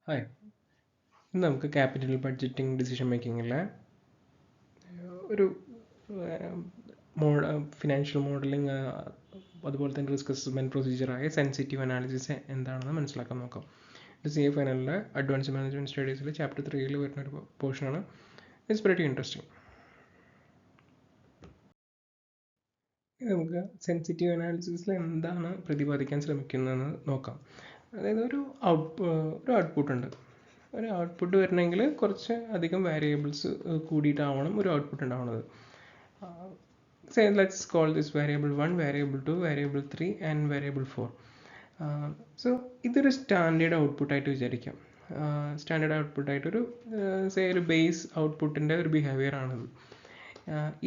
Hi, ഇന്ന് നമുക്ക് capital budgeting decision മേക്കിങ്ങിലെ ഒരു ഫിനാൻഷ്യൽ മോഡലിംഗ് അതുപോലെ തന്നെ റിസ്ക് അസസ്മെൻറ്റ് പ്രൊസീജിയറായ സെൻസിറ്റീവ് അനാലിസിസ് എന്താണെന്ന് മനസ്സിലാക്കാൻ നോക്കാം. ഇത് CA ഫൈനലിലെ അഡ്വാൻസ് മാനേജ്മെൻറ്റ് സ്റ്റഡീസിൽ ചാപ്റ്റർ 3 വരുന്ന ഒരു പോർഷനാണ്. It's very interesting. നമുക്ക് സെൻസിറ്റീവ് അനാലിസിസിൽ എന്താണ് പ്രതിപാദിക്കാൻ ശ്രമിക്കുന്നതെന്ന് നോക്കാം. അതായത് ഒരു ഔട്ട്പുട്ട് ഉണ്ട്. ഒരു ഔട്ട്പുട്ട് വരണമെങ്കിൽ കുറച്ച് അധികം വേരിയബിൾസ് കൂടിയിട്ടാവണം ഒരു ഔട്ട്പുട്ട് ഉണ്ടാവുന്നത്. Say let's call this variable 1, variable 2, variable 3 and variable 4. So ഇതൊരു സ്റ്റാൻഡേർഡ് ഔട്ട്പുട്ടായിട്ട് വിചാരിക്കാം. സ്റ്റാൻഡേർഡ് ഔട്ട്പുട്ടായിട്ടൊരു ഒരു ബേസ് ഔട്ട്പുട്ടിൻ്റെ ഒരു ബിഹേവിയർ ആണത്.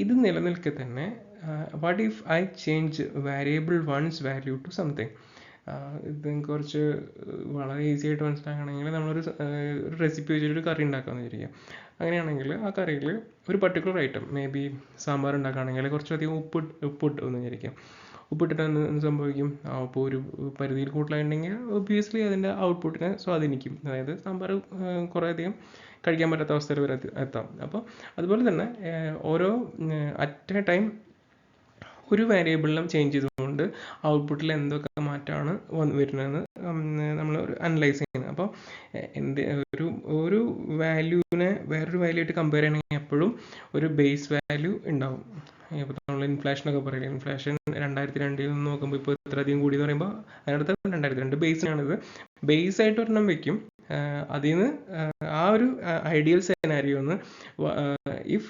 ഇത് നിലനിൽക്കെ തന്നെ what if I change variable one's value to something. ഇത് കുറച്ച് വളരെ ഈസി ആയിട്ട് മനസ്സിലാക്കണമെങ്കിൽ നമ്മളൊരു റെസിപ്പി വെച്ചിട്ടൊരു കറി ഉണ്ടാക്കാമെന്ന് വിചാരിക്കുക. അങ്ങനെയാണെങ്കിൽ ആ കറിയിൽ ഒരു particular item may be sambar ഉണ്ടാക്കുകയാണെങ്കിൽ കുറച്ചധികം ഉപ്പിട്ട് എന്ന് വിചാരിക്കാം. ഉപ്പിട്ടിട്ട് എന്ത് സംഭവിക്കും? അപ്പോൾ ഒരു പരിധിയിൽ കൂടുതലായിട്ടുണ്ടെങ്കിൽ ഒബ്വിയസ്ലി അതിൻ്റെ ഔട്ട്പുട്ടിനെ സ്വാധീനിക്കും. അതായത് സാമ്പാർ കുറേ അധികം കഴിക്കാൻ പറ്റാത്ത അവസ്ഥയിൽ വരെ എത്താം. അപ്പോൾ അതുപോലെ തന്നെ ഓരോ അറ്റ് എ ടൈം ഒരു വേരിയബിളിലും ചേഞ്ച് ചെയ്തുകൊണ്ട് ഔട്ട്പുട്ടിൽ എന്തൊക്കെ മാറ്റമാണ് വരുന്നതെന്ന് നമ്മൾ അനലൈസ് ചെയ്യുന്നത്. അപ്പോൾ ഒരു വാല്യൂവിനെ വേറൊരു വാല്യൂ ആയിട്ട് കമ്പയർ ചെയ്യണമെങ്കിൽ എപ്പോഴും ഒരു ബേസ് വാല്യൂ ഉണ്ടാവും. ഇപ്പോൾ നമ്മൾ ഇൻഫ്ലേഷനൊക്കെ പറയില്ലേ, ഇൻഫ്ലേഷൻ 2002 നിന്ന് നോക്കുമ്പോൾ ഇപ്പോൾ ഇത്രയധികം കൂടി എന്ന് പറയുമ്പോൾ അതിനടുത്ത് 2002 ബേസിനാണിത്. ബേസ് ആയിട്ട് ഒരെണ്ണം വെക്കും. അതിൽ നിന്ന് ആ ഒരു ഐഡിയൽ സെനാരിയോന്ന് if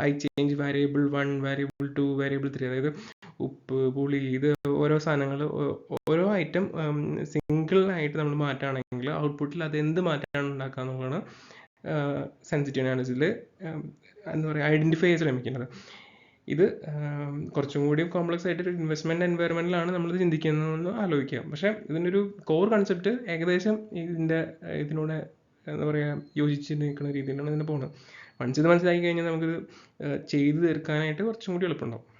I change variable 1, variable 2, variable 3, അതായത് ഉപ്പ്, പുളി, ഇത് ഓരോ സാധനങ്ങൾ ഓരോ ഐറ്റം സിംഗിളായിട്ട് നമ്മൾ മാറ്റുകയാണെങ്കിൽ ഔട്ട്പുട്ടിൽ അത് എന്ത് മാറ്റമാണ് ഉണ്ടാക്കുക എന്നുള്ളതാണ് സെൻസിറ്റീവ് അനാലിസിസിൽ എന്താ പറയുക ഐഡൻറ്റിഫൈ ചെയ്യാൻ ശ്രമിക്കുന്നത്. ഇത് കുറച്ചും കൂടി കോംപ്ലക്സ് ആയിട്ടൊരു ഇൻവെസ്റ്റ്മെൻറ്റ് എൻവയറമെൻറ്റിലാണ് നമ്മൾ ചിന്തിക്കുന്നതെന്ന് ആലോചിക്കാം. പക്ഷേ ഇതിൻ്റെ ഒരു കോർ കൺസെപ്റ്റ് ഏകദേശം ഇതിനോട് എന്താ പറയുക യോജിച്ച് നിൽക്കുന്ന രീതിയിലാണ് ഇതിന് പോകുന്നത്. വൺസ് ഇത് മനസ്സിലാക്കി കഴിഞ്ഞാൽ നമുക്കിത് ചെയ്തു തീർക്കാനായിട്ട് കുറച്ചും കൂടി എളുപ്പമുണ്ടാവും.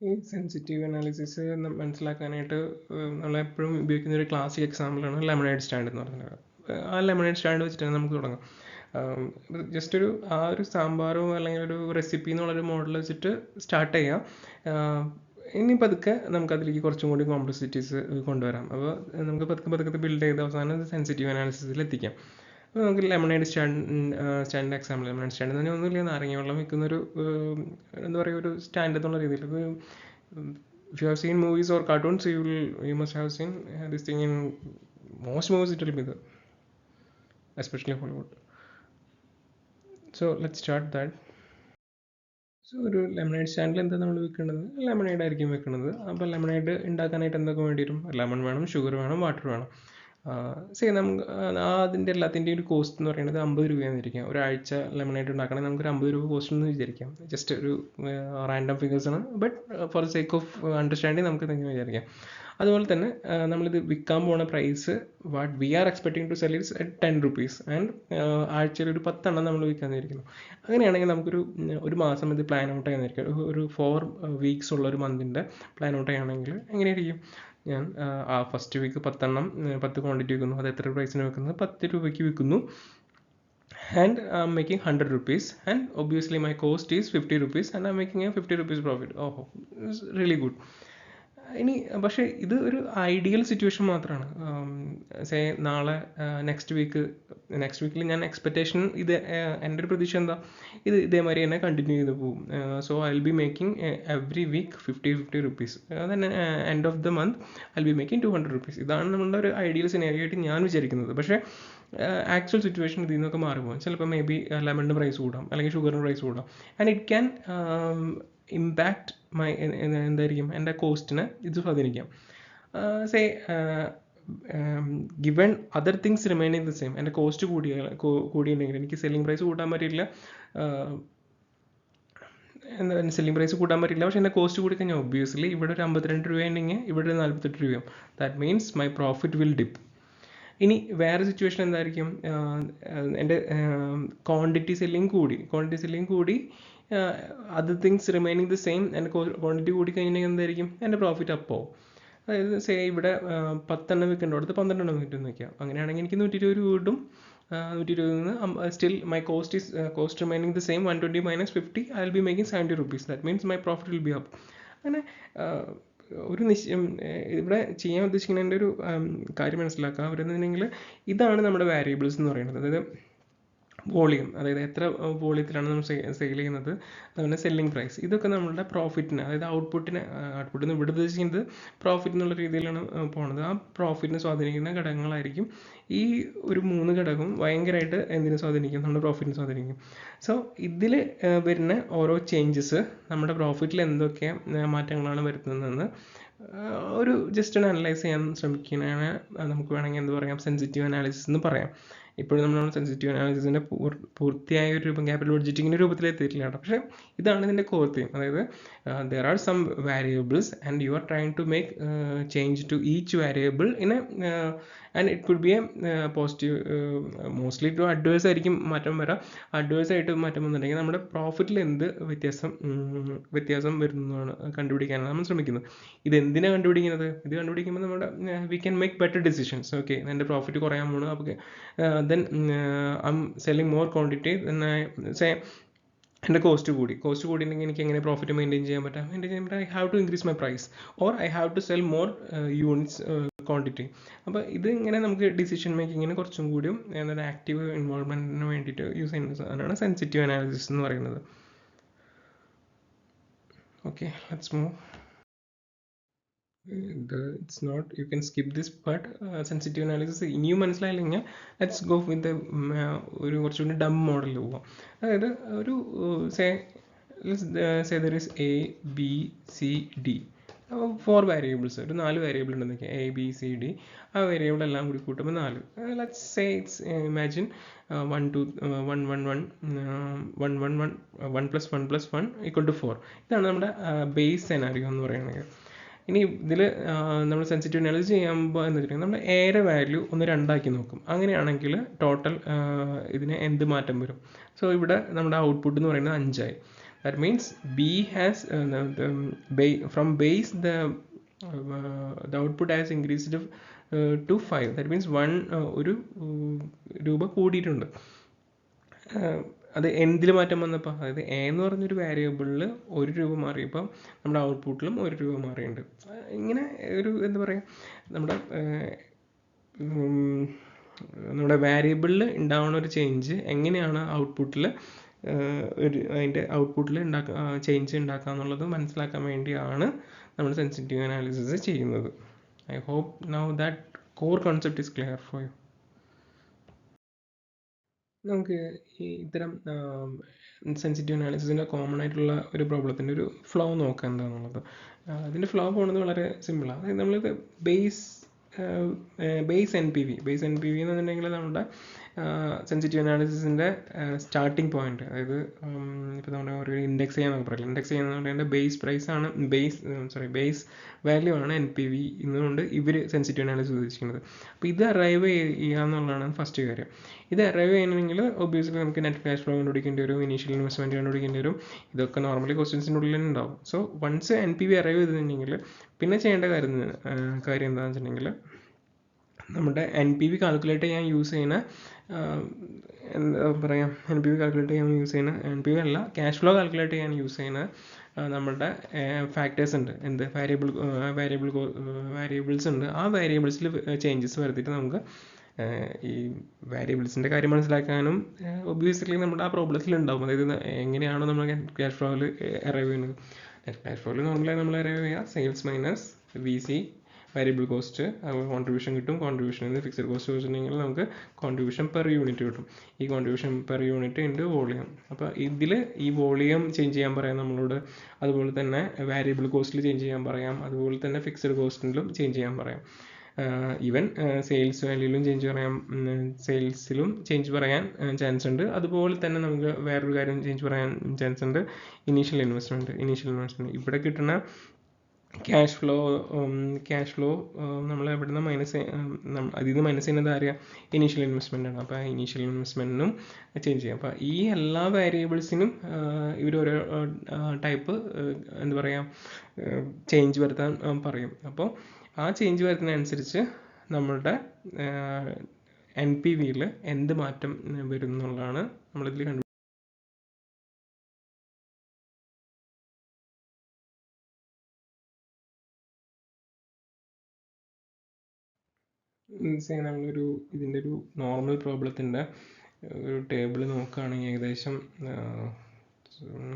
ഈ സെൻസിറ്റീവ് അനാലിസിസ് മനസ്സിലാക്കാനായിട്ട് നമ്മളെപ്പോഴും ഉപയോഗിക്കുന്ന ഒരു ക്ലാസിക് എക്സാമ്പിളാണ് ലെമണേഡ് സ്റ്റാൻഡ് എന്ന് പറയുന്നത്. ആ ലെമണേഡ് സ്റ്റാൻഡ് വെച്ചിട്ട് നമുക്ക് തുടങ്ങാം. ജസ്റ്റ് ആ ഒരു സാമ്പാറോ അല്ലെങ്കിൽ ഒരു റെസിപ്പി എന്നുള്ളൊരു മോഡൽ വെച്ചിട്ട് സ്റ്റാർട്ട് ചെയ്യാം. ഇനി പതുക്കെ നമുക്കതിലേക്ക് കുറച്ചും കൂടി കോംപ്ലക്സിറ്റീസ് കൊണ്ടുവരാം. അപ്പോൾ നമുക്ക് പതുക്കെ ബിൽഡ് ചെയ്ത് അവസാനം സെൻസിറ്റീവ് അനാലിസിസിൽ എത്തിക്കാം. അപ്പോൾ നമുക്ക് ലെമണേഡ് സ്റ്റാൻഡിൻ്റെ എക്സാമ്പിൾ, ലെമണേഡ് സ്റ്റാൻഡ് എന്ന് പറഞ്ഞാൽ ഒന്നുമില്ല, നാരങ്ങ വെള്ളം വെക്കുന്നൊരു എന്താ പറയുക ഒരു സ്റ്റാൻഡ് എന്നുള്ള രീതിയിൽ. If you have seen movies or cartoons, you must have seen this thing in most movies. It will be there, especially Hollywood. So let's start that. So ഒരു ലെമണേഡ് സ്റ്റാൻഡിൽ എന്താ നമ്മൾ വെക്കുന്നത്? ലെമണേഡ് ആയിരിക്കും വെക്കുന്നത്. അപ്പോൾ ലെമണേഡ് ഉണ്ടാക്കാനായിട്ട് എന്തൊക്കെ വേണ്ടി വരും? ലെമൺ വേണം, ഷുഗർ വേണം, വാട്ടർ വേണം. നമുക്ക് അതിൻ്റെ എല്ലാത്തിൻ്റെയും ഒരു കോസ്റ്റ് എന്ന് പറയുന്നത് 50 രൂപയാണെന്ന് വിചാരിക്കാം. ഒരാഴ്ച ലെമണേഡ് ഉണ്ടാക്കണമെങ്കിൽ നമുക്കൊരു 50 രൂപ കോസ്റ്റ് എന്ന് വിചാരിക്കാം. ജസ്റ്റ് ഒരു റാൻഡം ഫിഗേഴ്സാണ്, but for the sake of understanding നമുക്ക് ഇതെങ്ങനെ വിചാരിക്കാം. അതുപോലെ തന്നെ നമ്മളിത് വിൽക്കാൻ പോകുന്ന price what we are expecting to sell is 10 rupees and ആഴ്ചയിൽ ഒരു 10 എണ്ണം നമ്മൾ വിൽക്കാമെന്ന് വിചാരിക്കുന്നു. അങ്ങനെയാണെങ്കിൽ ഒരു മാസം ഇത് പ്ലാൻ ഔട്ട് ചെയ്യാമെന്നിരിക്കും. ഒരു 4 weeks ഉള്ള ഒരു മന്തിൻ്റെ പ്ലാൻ ഔട്ട് ചെയ്യുകയാണെങ്കിൽ എങ്ങനെയായിരിക്കും? ഞാൻ ഫസ്റ്റ് വീക്ക് 10 ക്വാണ്ടിറ്റി വിൽക്കുന്നു. അത് എത്ര പ്രൈസിന് വിൽക്കുന്നത്? 10 രൂപയ്ക്ക് വിൽക്കുന്നു. And I'm making 100 rupees, and obviously my cost is 50 rupees, and I'm making a 50 rupees profit. Oh, it's really good. ഇനി പക്ഷേ ഇത് ഒരു ഐഡിയൽ സിറ്റുവേഷൻ മാത്രമാണ്. നാളെ നെക്സ്റ്റ് വീക്കിൽ ഞാൻ എക്സ്പെക്റ്റേഷൻ എൻ്റെ ഒരു പ്രതീക്ഷ എന്താ, ഇതേമാതിരി തന്നെ കണ്ടിന്യൂ ചെയ്ത് പോകും. So I will be making every week 50 rupees. അതന്നെ end of the month I will be making 200 rupees. ഇതാണ് നമ്മളുടെ ഒരു ഐഡിയൽ സിനാരിയോ ആയിട്ട് ഞാൻ വിചാരിക്കുന്നത്. പക്ഷേ ആക്ച്വൽ സിറ്റുവേഷൻ ഇതിൽ നിന്നൊക്കെ മാറുമ്പോൾ ചിലപ്പോൾ മേ ബി ലെമണിൻ്റെ പ്രൈസ് കൂടാം, അല്ലെങ്കിൽ ഷുഗറിൻ്റെ പ്രൈസ് കൂടാം. ആൻഡ് ഇറ്റ് ക്യാൻ ഇമ്പാക്റ്റ് എന്തായിരിക്കും എൻ്റെ കോസ്റ്റിനെ ഇത് സ്വാധീനിക്കാം. Given other things remaining the same. എൻ്റെ കോസ്റ്റ് കൂടിയിട്ടുണ്ടെങ്കിൽ എനിക്ക് സെല്ലിംഗ് പ്രൈസ് കൂട്ടാൻ പറ്റില്ല, സെല്ലിംഗ് പ്രൈസ് കൂട്ടാൻ പറ്റില്ല. പക്ഷേ എൻ്റെ കോസ്റ്റ് കൂടി കഴിഞ്ഞാൽ ഒബ്വിയസ്ലി ഇവിടെ ഒരു 52 രൂപയുണ്ടെങ്കിൽ ഇവിടെ ഒരു 48 രൂപയും. That means my profit will dip. ഇനി വേറെ സിറ്റുവേഷൻ എന്തായിരിക്കും? എൻ്റെ ക്വാണ്ടിറ്റി സെല്ലിംഗ് കൂടി other things remaining the same, എൻ്റെ ക്വാണ്ടിറ്റി കൂടി കഴിഞ്ഞിട്ടുണ്ടെങ്കിൽ എന്തായിരിക്കും, എൻ്റെ പ്രോഫിറ്റ് അപ്പോൾ. അതായത് സേ ഇവിടെ 10 വിൽക്കേണ്ട അടുത്ത് 12 വിൽക്കുന്നു വയ്ക്കാം. അങ്ങനെയാണെങ്കിൽ എനിക്ക് 120 രൂപ കിട്ടും. 120 നിന്ന് still my cost remaining the same, 120 - 50, I will be making 70 rupees. That means my profit will be up. അങ്ങനെ ഒരു ഇവിടെ ചെയ്യാൻ ഉദ്ദേശിക്കുന്നതിൻ്റെ ഒരു കാര്യം മനസ്സിലാക്കുക. അവരെന്നുണ്ടെങ്കിൽ ഇതാണ് നമ്മുടെ വാരിയബിൾസ് എന്ന് പറയുന്നത്. അതായത് വോളിയം, അതായത് എത്ര വോളിയത്തിലാണ് നമ്മൾ സെയിൽ ചെയ്യുന്നത്, അതുപോലെ സെല്ലിംഗ് പ്രൈസ്, ഇതൊക്കെ നമ്മളുടെ പ്രോഫിറ്റിന്, അതായത് ഔട്ട്പുട്ടിന് ഇവിടെ ഉദ്ദേശിക്കുന്നത് പ്രോഫിറ്റ് എന്നുള്ള രീതിയിലാണ് പോണത്. ആ പ്രോഫിറ്റിനെ സ്വാധീനിക്കുന്ന ഘടകങ്ങളായിരിക്കും ഈ ഒരു 3 ഘടകവും ഭയങ്കരമായിട്ട് എന്തിനെ സ്വാധീനിക്കും, നമ്മുടെ പ്രോഫിറ്റിനെ സ്വാധീനിക്കും. സോ ഇതിൽ വരുന്ന ഓരോ ചേഞ്ചസ് നമ്മുടെ പ്രോഫിറ്റിൽ എന്തൊക്കെ മാറ്റങ്ങളാണ് വരുത്തുന്നതെന്ന് ഒരു ജസ്റ്റ് ഒന്ന് അനലൈസ് ചെയ്യാൻ ശ്രമിക്കുന്നതാണ് നമുക്ക് വേണമെങ്കിൽ എന്ത് പറയാം, സെൻസിറ്റീവ് അനാലിസിസ് എന്ന് പറയാം. ഇപ്പോഴും നമ്മൾ സെൻസിറ്റീവ് അനാലിസിസിൻ്റെ പൂർത്തിയായ ഒരു രൂപം ക്യാപിറ്റൽ ബഡ്ജറ്റിങ്ങിൻ്റെ രൂപത്തിലെത്തിയിട്ടില്ല കേട്ടോ. പക്ഷേ ഇതാണ് ഇതിൻ്റെ കോർ തീം. അതായത് there are some variables and you are trying to make change to each variable in a and it could be a positive, mostly to adverse ആയിരിക്കും മാറ്റം വരാം. അഡ്വേഴ്സ് ആയിട്ട് മാറ്റം വന്നിട്ടുണ്ടെങ്കിൽ നമ്മുടെ പ്രോഫിറ്റിൽ എന്ത് വ്യത്യാസം വരുന്നതാണ് കണ്ടുപിടിക്കാനാണ് നമ്മൾ ശ്രമിക്കുന്നത്. ഇതെന്തിനാണ് കണ്ടുപിടിക്കുന്നത്? ഇത് കണ്ടുപിടിക്കുമ്പോൾ നമ്മുടെ we can make better decisions. Okay, എൻ്റെ പ്രോഫിറ്റ് കുറയാൻ പോകണം, അപ്പോൾ then I'm selling more quantity, then എൻ്റെ കോസ്റ്റ് കൂടിയിട്ടുണ്ടെങ്കിൽ എനിക്ക് എങ്ങനെ പ്രോഫിറ്റ് മെയിൻറ്റെയിൻ ചെയ്യാൻ പറ്റും? I have to increase my price or I have to sell more units quantity. അപ്പോൾ ഇത് ഇങ്ങനെ നമുക്ക് ഡിസിഷൻ മേക്കിങ്ങിന് കുറച്ചും കൂടിയും എന്താണ് ആക്റ്റീവ് ഇൻവോൾവ്മെൻറ്റിന് വേണ്ടിയിട്ട് യൂസ് ചെയ്യുന്നത്. അതാണ് സെൻസിറ്റീവ് അനാലിസിസ് എന്ന് പറയുന്നത്. Okay, let's move. It's not, you can skip this part. Sensitive analysis ഇനിയും മനസ്സിലായില്ലെങ്കിൽ ലെറ്റ്സ് ഗോ വിത്ത് ഒരു കുറച്ചുകൂടി ഡം മോഡലിൽ പോവാം. അതായത് ഒരു say there is A, B, C, D 4 variables, ഒരു 4 വേരിയബിൾ ഉണ്ടെന്നൊക്കെ, A, B, C, D. ആ വേരിയബിൾ എല്ലാം കൂടി കൂട്ടുമ്പോൾ 4. Let's say it's imagine 1 2 1 1 1 1 1 1 1 + 1 + 1 = 4. ഇതാണ് നമ്മുടെ ബേസ് സെനാരിയോ എന്ന് പറയുന്നത്. ഇനി ഇതിൽ നമ്മൾ സെൻസിറ്റീവ് അനാലിസിസ് ചെയ്യുമ്പോൾ എന്ന് വെച്ചിട്ടുണ്ടെങ്കിൽ നമ്മൾ എയുടെ വാല്യൂ ഒന്ന് 2 ആക്കി നോക്കും. അങ്ങനെയാണെങ്കിൽ ടോട്ടൽ ഇതിന് എന്ത് മാറ്റം വരും? സോ ഇവിടെ നമ്മുടെ ഔട്ട്പുട്ട് എന്ന് പറയുന്നത് 5 ആയി. That means B has from base the output has increased to 5. That means 1 രൂപ കൂടിയിട്ടുണ്ട്. അത് എന്തിൽ മാറ്റം വന്നപ്പോൾ, അതായത് എ എന്ന് പറഞ്ഞൊരു വേരിയബിളിൽ 1 രൂപ മാറിയപ്പോൾ നമ്മുടെ ഔട്ട്പുട്ടിലും 1 രൂപ മാറിയിട്ടുണ്ട്. ഇങ്ങനെ ഒരു എന്താ പറയുക, നമ്മുടെ വേരിയബിളിൽ ഉണ്ടാവുന്ന ഒരു ചേഞ്ച് എങ്ങനെയാണ് ഔട്ട്പുട്ടിൽ അതിൻ്റെ ഔട്ട്പുട്ടിൽ ചേഞ്ച് ഉണ്ടാക്കുക എന്നുള്ളത് മനസ്സിലാക്കാൻ വേണ്ടിയാണ് നമ്മൾ സെൻസിറ്റീവ് അനാലിസിസ് ചെയ്യുന്നത്. I hope now that core concept is clear for you. നമുക്ക് ഈ ഇത്തരം സെൻസിറ്റീവ് അനാലിസിസിൻ്റെ കോമൺ ആയിട്ടുള്ള ഒരു പ്രോബ്ലത്തിൻ്റെ ഒരു ഫ്ലോ നോക്കാം എന്താണെന്നുള്ളത്. അതിൻ്റെ ഫ്ലോ പോകുന്നത് വളരെ സിമ്പിളാണ്. അതായത് നമ്മളിത് ബേസ് NPV എന്ന് പറഞ്ഞിട്ടുണ്ടെങ്കിൽ നമ്മുടെ സെൻസിറ്റീവ് അനാലിസിസിൻ്റെ സ്റ്റാർട്ടിങ് പോയിന്റ്. അതായത് ഇപ്പോൾ നമ്മുടെ ഒരു ഇൻഡെക്സ് ചെയ്യാന്നൊക്കെ പറയില്ല, ഇൻഡെക്സ് ചെയ്യുന്നതുകൊണ്ട് ബേസ് പ്രൈസാണ് ബേസ് വാല്യൂ ആണ് NPV എന്നുകൊണ്ട് ഇവർ സെൻസിറ്റീവ് അനാലിസിസ് ഉദ്ദേശിക്കുന്നത്. അപ്പോൾ ഇത് അറൈവ് ചെയ്യുക എന്നുള്ളതാണ് ഫസ്റ്റ് കാര്യം. ഇത് അറൈവ് ചെയ്യണമെങ്കിൽ ഒബ്വിയസ്ലി നമുക്ക് നെറ്റ് ക്യാഷ് ഫ്ലോ കണ്ടുപിടിക്കേണ്ടി വരും, ഇനീഷ്യൽ ഇൻവെസ്റ്റ്മെൻറ്റ് കണ്ടുപിടിക്കേണ്ടി വരും. ഇതൊക്കെ നോർമലി ക്വസ്റ്റ്യൻസിൻ്റെ ഉള്ളിൽ തന്നെ ഉണ്ടാവും. സോ വൺസ് NPV അറൈവ് ചെയ്തിട്ടുണ്ടെങ്കിൽ പിന്നെ ചെയ്യേണ്ട കാര്യം എന്താണെന്ന് വെച്ചിട്ടുണ്ടെങ്കിൽ നമ്മുടെ NPV കാൽക്കുലേറ്റ് ചെയ്യാൻ യൂസ് ചെയ്യുന്ന എന്താ പറയുക, NPV അല്ല, ക്യാഷ് ഫ്ലോ കാൽക്കുലേറ്റ് ചെയ്യാൻ യൂസ് ചെയ്യുന്ന നമ്മുടെ ഫാക്ടേഴ്സ് ഉണ്ട്. എന്ത് വേരിയബിൾസ് ഉണ്ട്. ആ വേരിയബിൾസിൽ ചേഞ്ചസ് വരുത്തിയിട്ട് നമുക്ക് ഈ വേരിയബിൾസിൻ്റെ കാര്യം മനസ്സിലാക്കാനും ഒബ്വിയസ്ലി നമ്മുടെ ആ പ്രോബ്ലത്തിൽ ഉണ്ടാവും. അതായത് എങ്ങനെയാണോ നമ്മൾ ക്യാഷ് ഫ്ലോയിൽ അറൈവ് ചെയ്യുന്നത്. ക്യാഷ് ഫ്ലോയിൽ നോർമലായി നമ്മൾ അറൈവ് ചെയ്യുക sales minus VC variable cost, contribution കിട്ടും. കോൺട്രിബ്യൂഷനിൽ നിന്ന് ഫിക്സഡ് കോസ്റ്റ് വെച്ചിട്ടുണ്ടെങ്കിൽ നമുക്ക് കോൺട്രിബ്യൂഷൻ പെർ യൂണിറ്റ് കിട്ടും. ഈ contribution per unit into volume. അപ്പോൾ ഇതിൽ ഈ വോളിയം ചേഞ്ച് ചെയ്യാൻ പറയാം നമ്മളോട്, അതുപോലെ തന്നെ വേരിയബിൾ കോസ്റ്റിൽ ചേഞ്ച് ചെയ്യാൻ പറയാം, അതുപോലെ തന്നെ ഫിക്സഡ് കോസ്റ്റിലും ചേഞ്ച് ചെയ്യാൻ പറയാം. ഈവൻ സെയിൽസ് വാല്യൂയിലും സെയിൽസിലും ചേഞ്ച് പറയാൻ ചാൻസ് ഉണ്ട്. അതുപോലെ തന്നെ നമുക്ക് വേറൊരു കാര്യം ചേഞ്ച് പറയാൻ ചാൻസ് ഉണ്ട്, ഇനീഷ്യൽ ഇൻവെസ്റ്റ്മെൻറ്റ്. ഇവിടെ കിട്ടുന്ന ക്യാഷ് ഫ്ലോ നമ്മൾ എവിടെ നിന്ന് അതിൽ നിന്ന് മൈനസ് ചെയ്യുന്നത് ആരെയാ? ഇനീഷ്യൽ ഇൻവെസ്റ്റ്മെൻ്റ് ആണ്. അപ്പോൾ ആ ഇനീഷ്യൽ ഇൻവെസ്റ്റ്മെൻറ്റിനും ചേഞ്ച് ചെയ്യാം. അപ്പോൾ ഈ എല്ലാ വേരിയബിൾസിനും ഇവർ ഓരോ ടൈപ്പ് എന്താ പറയുക ചേഞ്ച് വരുത്താൻ പറയും. അപ്പോൾ ആ ചേഞ്ച് വരുത്തുന്നതനുസരിച്ച് നമ്മളുടെ NPV യിൽ എന്ത് മാറ്റം വരും എന്നുള്ളതാണ് നമ്മളിതിൽ കണ്ടു. നമ്മളൊരു ഇതിൻ്റെ ഒരു നോർമൽ പ്രോബ്ലത്തിൻ്റെ ഒരു ടേബിൾ നോക്കുകയാണെങ്കിൽ ഏകദേശം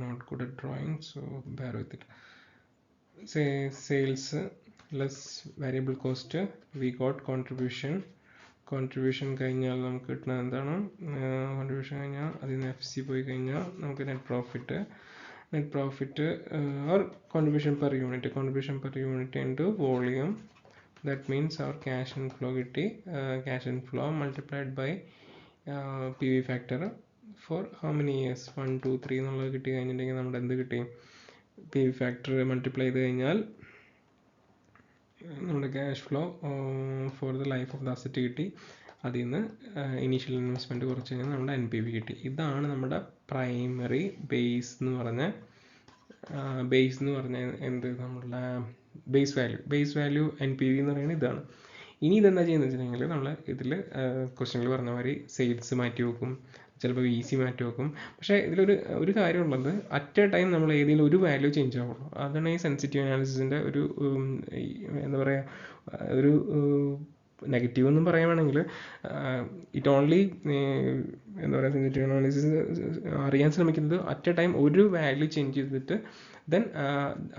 not good at drawing, so bear with it. Sales less variable cost, we got contribution കഴിഞ്ഞാൽ നമുക്ക് കിട്ടുന്നത് എന്താണ്? കോൺട്രിബ്യൂഷൻ കഴിഞ്ഞാൽ അതിൽ നിന്ന് FC പോയി കഴിഞ്ഞാൽ നമുക്ക് net profit or contribution per unit into volume. That means our cash inflow കിട്ടി. Cash inflow multiplied by PV factor for how many years? 1, 2, 3 എന്നുള്ളത് കിട്ടി കഴിഞ്ഞിട്ടുണ്ടെങ്കിൽ നമ്മുടെ എന്ത് കിട്ടി? PV factor മൾട്ടിപ്ലൈ ചെയ്ത് കഴിഞ്ഞാൽ നമ്മുടെ cash flow for the life of the asset കിട്ടി. അതിൽ നിന്ന് ഇനീഷ്യൽ ഇൻവെസ്റ്റ്മെൻറ്റ് കുറച്ച് കഴിഞ്ഞാൽ നമ്മുടെ NPV കിട്ടി. ഇതാണ് നമ്മുടെ പ്രൈമറി ബേസ് എന്ന് പറഞ്ഞ എന്ത് നമ്മളുടെ ബേസ് വാല്യൂ NPV എന്ന് പറയുന്നത് ഇതാണ്. ഇനി ഇതെന്താ ചെയ്യുന്നത് വെച്ചിട്ടുണ്ടെങ്കിൽ നമ്മൾ ഇതിൽ ക്വസ്റ്റ്യനിൽ പറഞ്ഞ മാതിരി സെയിൽസ് മാറ്റി വെക്കും, ചിലപ്പോൾ VC മാറ്റി വെക്കും. പക്ഷേ ഇതിലൊരു കാര്യമുള്ളത്, അറ്റ് എ ടൈം നമ്മൾ ഏതെങ്കിലും ഒരു വാല്യൂ ചേഞ്ച് ആവുള്ളൂ. അതാണ് ഈ സെൻസിറ്റീവ് അനാലിസിസിൻ്റെ ഒരു എന്താ പറയുക ഒരു നെഗറ്റീവ് എന്നും പറയുകയാണെങ്കിൽ ഇറ്റ് ഓൺലി എന്താ പറയുക സെൻസിറ്റീവ് അനാലിസിസ് അറിയാൻ ശ്രമിക്കുന്നത് അറ്റ് എ ടൈം ഒരു വാല്യൂ ചേഞ്ച് ചെയ്തിട്ട് ദെൻ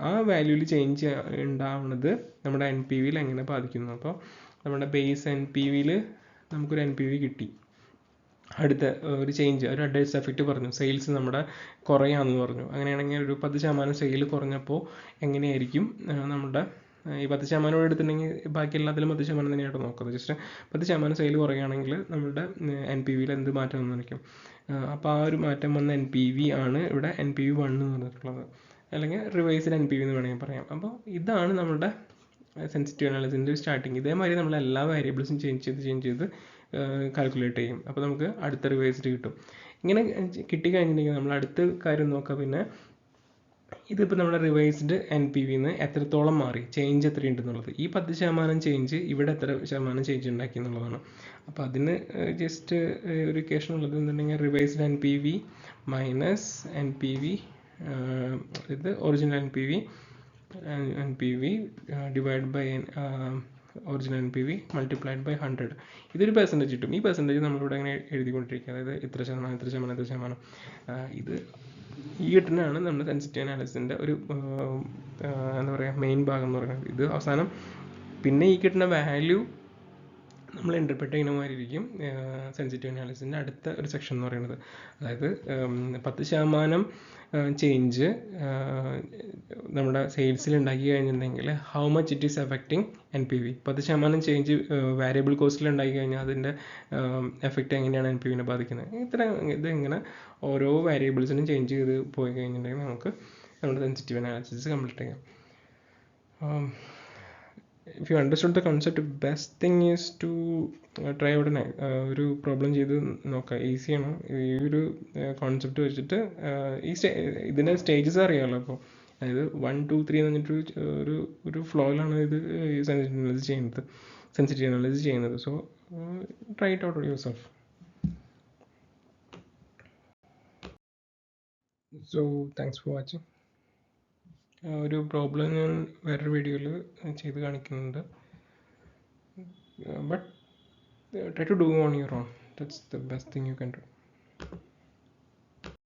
ആ വാല്യൂവിൽ ചേഞ്ച് ഉണ്ടാവുന്നത് നമ്മുടെ NPV യിൽ എങ്ങനെ ബാധിക്കുന്നു. അപ്പോൾ നമ്മുടെ ബേസ് NPV യിൽ നമുക്കൊരു NPV കിട്ടി. അടുത്ത ഒരു ചേഞ്ച്, ഒരു അഡ്വേഴ്സ് എഫക്റ്റ് പറഞ്ഞു, സെയിൽസ് നമ്മുടെ കുറയാമെന്ന് പറഞ്ഞു. അങ്ങനെയാണെങ്കിൽ ഒരു 10% സെയിൽ കുറഞ്ഞപ്പോൾ എങ്ങനെയായിരിക്കും നമ്മുടെ ഈ 10% എടുത്തിട്ടുണ്ടെങ്കിൽ ബാക്കി എല്ലാത്തിലും 10% തന്നെയായിട്ട് നോക്കുന്നത്. ജസ്റ്റ് 10% സെയിൽ കുറയുകയാണെങ്കിൽ നമ്മുടെ NPV യിൽ എന്ത് മാറ്റം വന്നിരിക്കും? അപ്പോൾ ആ ഒരു മാറ്റം വന്ന NPV ആണ് ഇവിടെ NPV 1 എന്ന് പറഞ്ഞിട്ടുള്ളത്, അല്ലെങ്കിൽ റിവൈസ്ഡ് NPV എന്ന് വേണമെങ്കിൽ പറയാം. അപ്പോൾ ഇതാണ് നമ്മുടെ സെൻസിറ്റീവ് അനാലിസിൻ്റെ സ്റ്റാർട്ടിങ്. ഇതേമാതിരി നമ്മൾ എല്ലാ വേരിയബിൾസും ചേഞ്ച് ചെയ്ത് കാൽക്കുലേറ്റ് ചെയ്യും. അപ്പോൾ നമുക്ക് അടുത്ത റിവൈസ്ഡ് കിട്ടും. ഇങ്ങനെ കിട്ടിക്കഴിഞ്ഞിട്ടുണ്ടെങ്കിൽ നമ്മൾ അടുത്ത കാര്യം നോക്കാം. പിന്നെ ഇതിപ്പോൾ നമ്മുടെ റിവൈസ്ഡ് NPV ന്ന് എത്രത്തോളം മാറി, ചേഞ്ച് എത്രയുണ്ടെന്നുള്ളത്. ഈ 10% ചേഞ്ച് ഇവിടെ എത്ര ശതമാനം ചേഞ്ച് ഉണ്ടാക്കി എന്നുള്ളതാണ്. അപ്പോൾ അതിന് ജസ്റ്റ് ഒരു ഇക്വേഷൻ ഉള്ളത് എന്നുണ്ടെങ്കിൽ റിവൈസ്ഡ് NPV മൈനസ് NPV ഇത് original NPV divide by original NPV multiplied by 100. ഇതൊരു പെർസെൻറ്റേജ് കിട്ടും. ഈ പെർസെൻറ്റേജ് നമ്മളിവിടെ അങ്ങനെ എഴുതിക്കൊണ്ടിരിക്കുക, അതായത് ഇത്ര ശതമാനം. ഇത് ഈ കിട്ടുന്നതാണ് നമ്മുടെ സെൻസിറ്റീവ് അനാലിസിൻ്റെ ഒരു എന്താ പറയുക മെയിൻ ഭാഗം എന്ന് പറയുന്നത്. ഇത് അവസാനം പിന്നെ ഈ കിട്ടുന്ന വാല്യൂ നമ്മൾ ഇൻ്റർപ്രറ്റ് ചെയ്യുന്ന മാതിരി ഇരിക്കും സെൻസിറ്റീവ് അനാലിസിൻ്റെ അടുത്ത ഒരു സെക്ഷൻ എന്ന് പറയുന്നത്. അതായത് 10% ചേഞ്ച് നമ്മുടെ സെയിൽസിൽ ഉണ്ടാക്കി കഴിഞ്ഞിട്ടുണ്ടെങ്കിൽ how much it is affecting NPV. 10% change variable കോസ്റ്റിൽ ഉണ്ടാക്കി കഴിഞ്ഞാൽ അതിൻ്റെ എഫക്റ്റ് എങ്ങനെയാണ് NPV നെ ബാധിക്കുന്നത്. ഇതിങ്ങനെ ഓരോ വേരിയബിൾസിനും ചേഞ്ച് ചെയ്ത് പോയി കഴിഞ്ഞിട്ടുണ്ടെങ്കിൽ നമുക്ക് നമ്മുടെ സെൻസിറ്റീവ് അനാലിസിസ് കംപ്ലീറ്റ് ചെയ്യാം. If you understood the concept, best thing is to try out ഒരു പ്രോബ്ലം ചെയ്ത് നോക്കാം. ഈസിയാണ് ഈ ഒരു കോൺസെപ്റ്റ് വെച്ചിട്ട്. ഇതിൻ്റെ സ്റ്റേജസ് അറിയാമല്ലോ. അപ്പോൾ അതായത് 1, 2, 3 എന്ന് പറഞ്ഞിട്ട് ഒരു ഫ്ലോയിലാണ് ഇത് സെൻസിറ്റീവ് അനാലിസിസ് ചെയ്യുന്നത്. So try it out yourself. So thanks for watching. ഒരു പ്രോബ്ലം ഞാൻ വേറൊരു വീഡിയോയിൽ ചെയ്ത് കാണിക്കുന്നുണ്ട്. But try to do on your own. That's the best thing you can do.